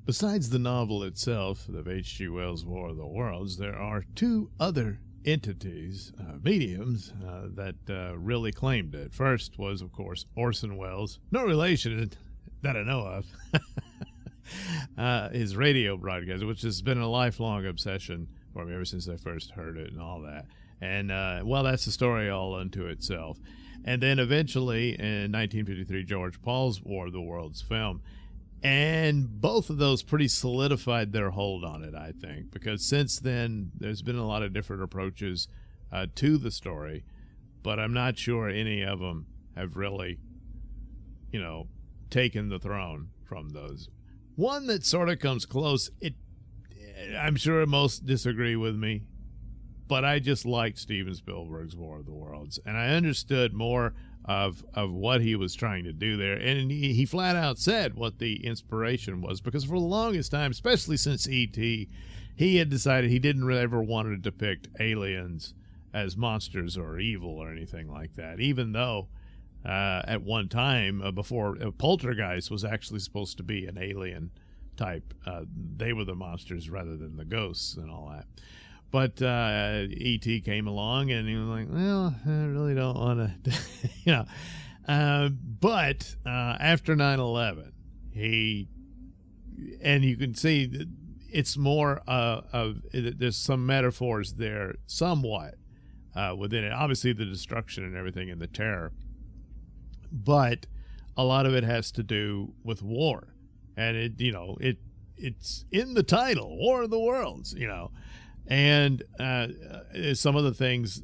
Besides the novel itself of H.G. Wells' War of the Worlds, there are two other entities, mediums, that really claimed it. First was, of course, Orson Welles, no relation that I know of, his radio broadcast, which has been a lifelong obsession for me ever since I first heard it and all that. And, well, that's a story all unto itself. And then eventually, in 1953, George Paul's War of the Worlds film. And both of those pretty solidified their hold on it, I think, because since then there's been a lot of different approaches to the story, but I'm not sure any of them have really, taken the throne from those. One that sort of comes close, I'm sure most disagree with me, but I just liked Steven Spielberg's War of the Worlds, and I understood more of what he was trying to do there. And he flat out said what the inspiration was, because for the longest time, especially since E.T., he had decided he didn't really ever want to depict aliens as monsters or evil or anything like that, even though at one time, before Poltergeist was actually supposed to be an alien type, they were the monsters rather than the ghosts and all that. But E.T. came along, and he was like, well, I really don't want to, But after 9/11, and you can see it's more there's some metaphors there somewhat within it. Obviously, the destruction and everything and the terror. But a lot of it has to do with war. And, it's in the title, War of the Worlds, And some of the things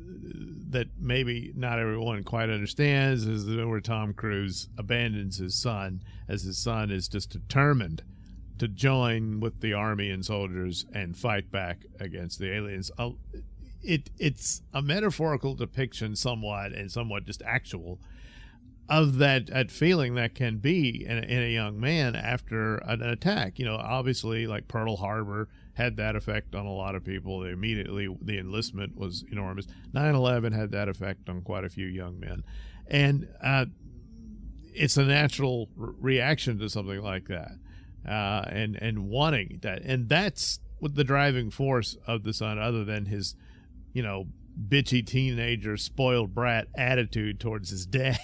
that maybe not everyone quite understands is where Tom Cruise abandons his son, as his son is just determined to join with the army and soldiers and fight back against the aliens. It's a metaphorical depiction somewhat, and somewhat just actual, of that feeling that can be in a young man after an attack. Obviously, like Pearl Harbor had that effect on a lot of people. The enlistment was enormous. 9/11 had that effect on quite a few young men. And it's a natural reaction to something like that, and wanting that. And that's what the driving force of the son, other than his, bitchy teenager, spoiled brat attitude towards his dad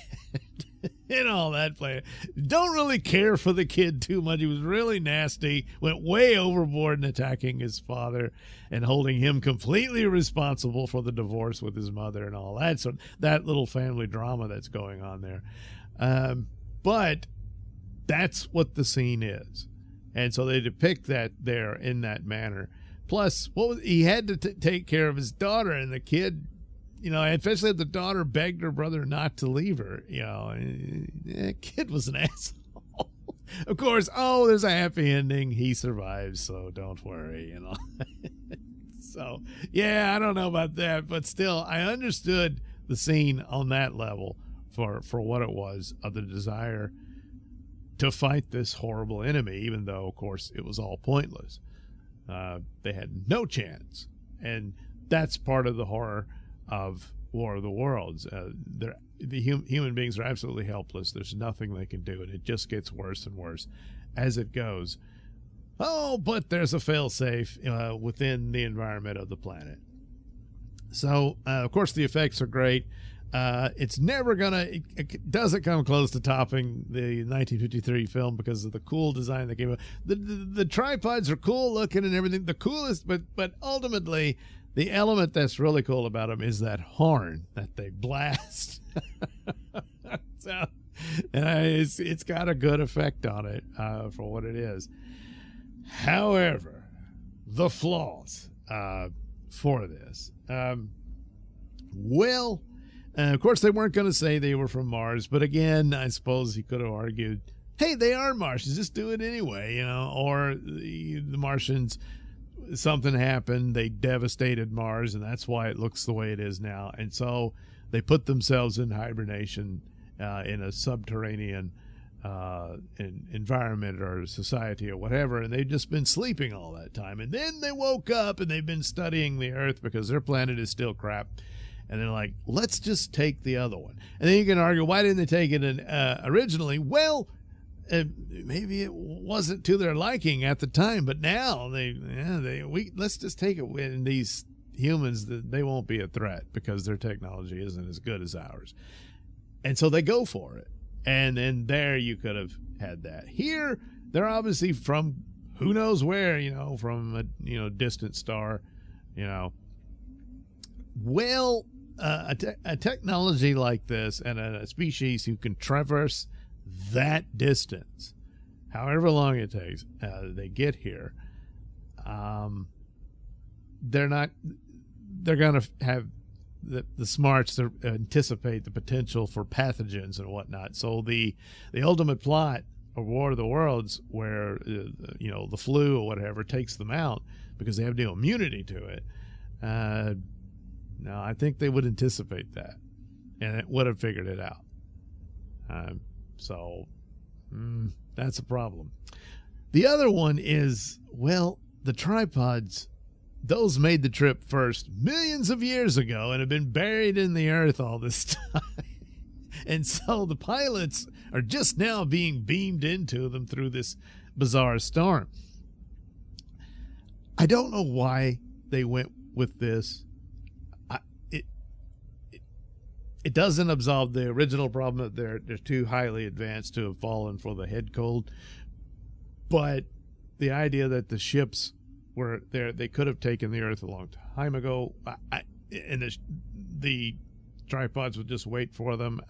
and all that play. Don't really care for the kid too much. He was really nasty, went way overboard in attacking his father and holding him completely responsible for the divorce with his mother and all that. So that little family drama that's going on there. But that's what the scene is. And so they depict that there in that manner. Plus, he had to take care of his daughter, and the kid, especially if the daughter begged her brother not to leave her, the kid was an asshole. Of course, there's a happy ending. He survives, so don't worry, So, yeah, I don't know about that, but still, I understood the scene on that level for what it was, of the desire to fight this horrible enemy, even though, of course, it was all pointless. They had no chance, and that's part of the horror of War of the Worlds. Human beings are absolutely helpless. There's nothing they can do, and it just gets worse and worse as it goes. But there's a fail-safe within the environment of the planet. So, of course, the effects are great. It's never it doesn't come close to topping the 1953 film because of the cool design that came out. The tripods are cool looking and everything. The coolest, but ultimately, the element that's really cool about them is that horn that they blast. So, it's got a good effect on it for what it is. However, the flaws for this, of course, they weren't going to say they were from Mars, but again, I suppose he could have argued, hey, they are Martians, just do it anyway, or the Martians, something happened, they devastated Mars, and that's why it looks the way it is now. And so they put themselves in hibernation in a subterranean environment or society or whatever, and they've just been sleeping all that time. And then they woke up, and they've been studying the Earth because their planet is still crap. And they're like, let's just take the other one. And then you can argue, why didn't they take it originally? Well, maybe it wasn't to their liking at the time, but now let's just take it when these humans, that they won't be a threat because their technology isn't as good as ours. And so they go for it. And then there you could have had that. Here, they're obviously from who knows where, from a, distant star, Well, a technology like this and a species who can traverse that distance, however long it takes, they get here, they're going to have the smarts to anticipate the potential for pathogens and whatnot. So the ultimate plot of War of the Worlds, where the flu or whatever takes them out because they have no immunity to it. No, I think they would anticipate that, and it would have figured it out. So that's a problem. The other one is, well, the tripods. Those made the trip first millions of years ago and have been buried in the earth all this time. And so the pilots are just now being beamed into them through this bizarre storm. I don't know why they went with this. It doesn't absolve the original problem that they're too highly advanced to have fallen for the head cold. But the idea that the ships were there, they could have taken the Earth a long time ago, and the tripods would just wait for them.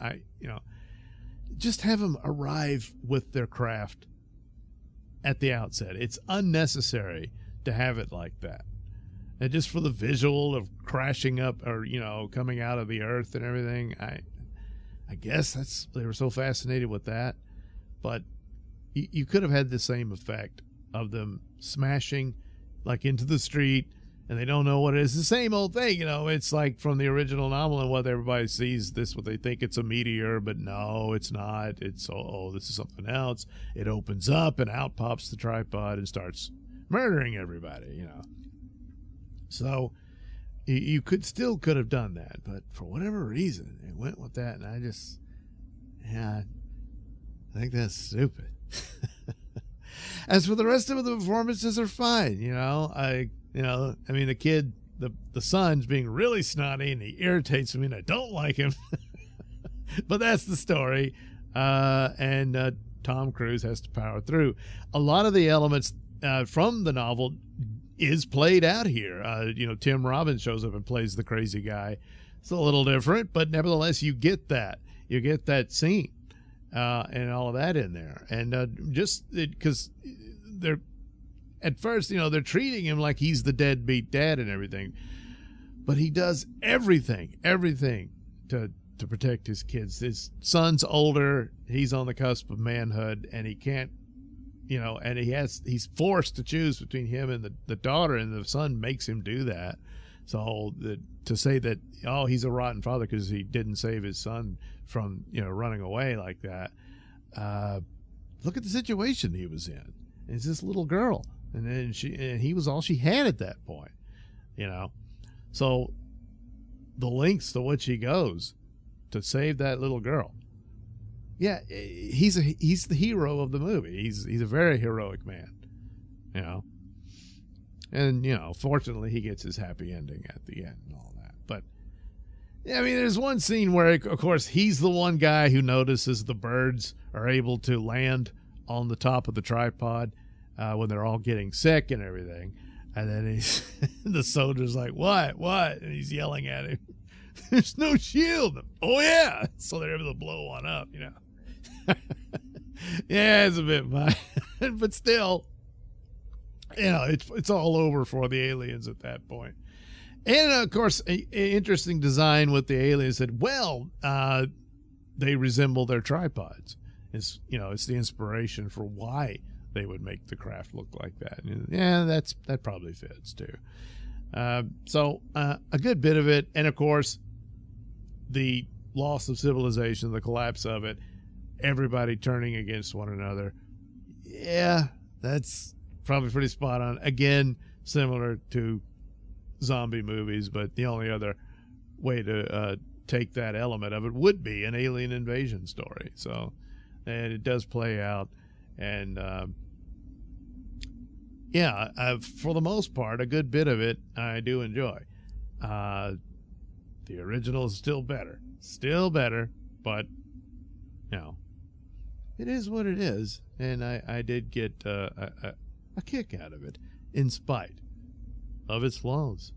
Just have them arrive with their craft at the outset. It's unnecessary to have it like that. And just for the visual of crashing up or, coming out of the earth and everything, I guess they were so fascinated with that. But you could have had the same effect of them smashing like into the street, and they don't know what it is. The same old thing, it's like from the original novel, and what everybody sees this, what they think it's a meteor, but no, it's not. It's, this is something else. It opens up and out pops the tripod and starts murdering everybody, So you could have done that, but for whatever reason, it went with that, and I think that's stupid. As for the rest of the performances are fine, the kid, the son's being really snotty and he irritates me and I don't like him. But that's the story. And Tom Cruise has to power through. A lot of the elements from the novel is played out here. Tim Robbins shows up and plays the crazy guy. It's a little different, but nevertheless, you get that. You get that scene. And all of that in there. And just because they're, at first, they're treating him like he's the deadbeat dad and everything. But he does everything to protect his kids. His son's older. He's on the cusp of manhood, and he can't, and he's forced to choose between him and the daughter, and the son makes him do that. So to say that, he's a rotten father because he didn't save his son from, running away like that. Look at the situation he was in. It's this little girl. And then he was all she had at that point, So the lengths to which he goes to save that little girl. Yeah, he's the hero of the movie. He's a very heroic man, And, fortunately, he gets his happy ending at the end and all that. But, there's one scene where, of course, he's the one guy who notices the birds are able to land on the top of the tripod when they're all getting sick and everything. And then the soldier's like, what? And he's yelling at him. There's no shield. Oh, yeah. So they're able to blow one up, Yeah, it's a bit violent. But still, it's all over for the aliens at that point. And of course, an interesting design with the aliens that, they resemble their tripods. It's the inspiration for why they would make the craft look like that. And yeah, that probably fits too. So a good bit of it, and of course, the loss of civilization, the collapse of it, everybody turning against one another. Yeah, that's probably pretty spot on. Again, similar to zombie movies, but the only other way to take that element of it would be an alien invasion story. So, and it does play out. And yeah, for the most part, a good bit of it I do enjoy. The original is still better, but you know, it is what it is, and I did get a kick out of it, in spite of its flaws.